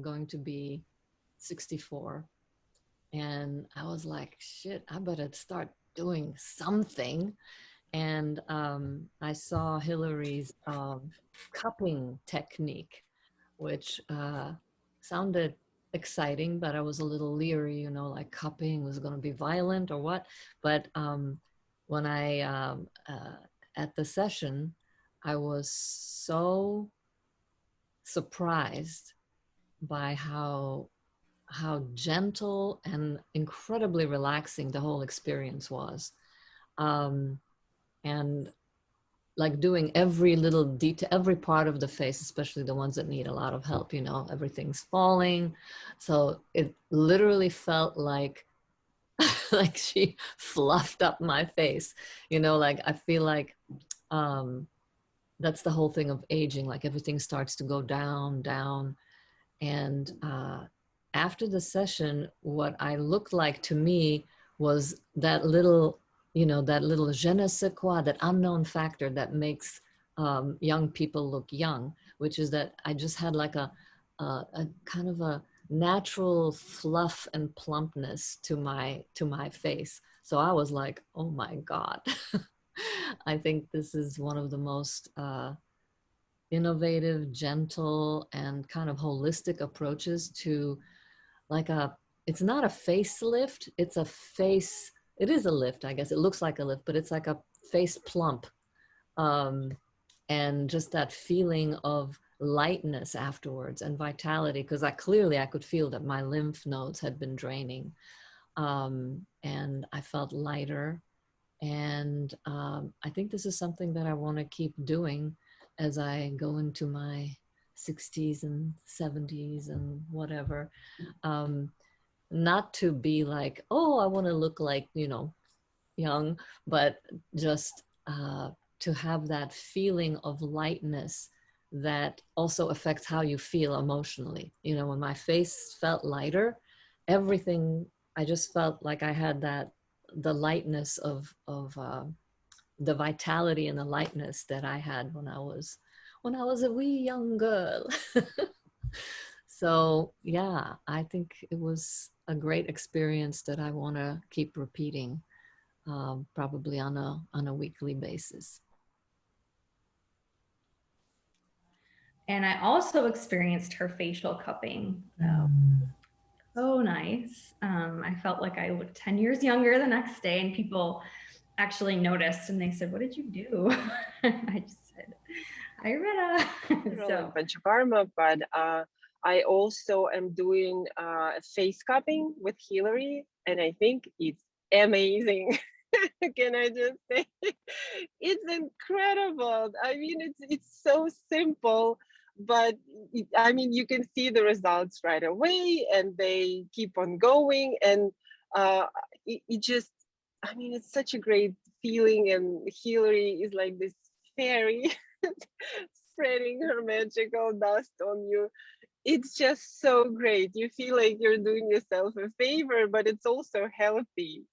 going to be 64. And I was like, shit, I better start doing something. And I saw Hillary's cupping technique, which sounded exciting, but I was a little leery, you know, like cupping was going to be violent or what. But when I, at the session, I was so surprised by how gentle and incredibly relaxing the whole experience was. Um, and like doing every little detail, every part of the face, especially the ones that need a lot of help, you know, everything's falling. So it literally felt like, like she fluffed up my face, you know, like I feel like um, that's the whole thing of aging, like everything starts to go down, down. And after the session, what I looked like to me was that little, you know, that little je ne sais quoi, that unknown factor that makes young people look young, which is that I just had like a kind of a natural fluff and plumpness to my face. So I was like, oh my God. I think this is one of the most innovative, gentle, and kind of holistic approaches to like a, it's not a facelift, it's a face, it is a lift, I guess. It looks like a lift, but it's like a face plump. Um, and just that feeling of lightness afterwards and vitality, because I could feel that my lymph nodes had been draining. And I felt lighter. And I think this is something that I want to keep doing as I go into my 60s and 70s and whatever. Um, Not to be like, oh, I want to look like, you know, young, but just to have that feeling of lightness that also affects how you feel emotionally. You know, when my face felt lighter, everything, I just felt like I had that, the lightness of the vitality and the lightness that I had when I was a wee young girl. So yeah, I think it was a great experience that I want to keep repeating, probably on a weekly basis. And I also experienced her facial cupping. So nice. I felt like I looked 10 years younger the next day, and people actually noticed and they said, "What did you do?" I just said, Ayurveda. Like So, Panchakarma, but I also am doing face cupping with Hillary, and I think it's amazing. Can I just say, it's incredible. I mean, it's so simple, but I mean, you can see the results right away, and they keep on going, and uh, it just, I mean, it's such a great feeling, and Hillary is like this fairy spreading her magical dust on you. It's just so great. You feel like you're doing yourself a favor, but it's also healthy.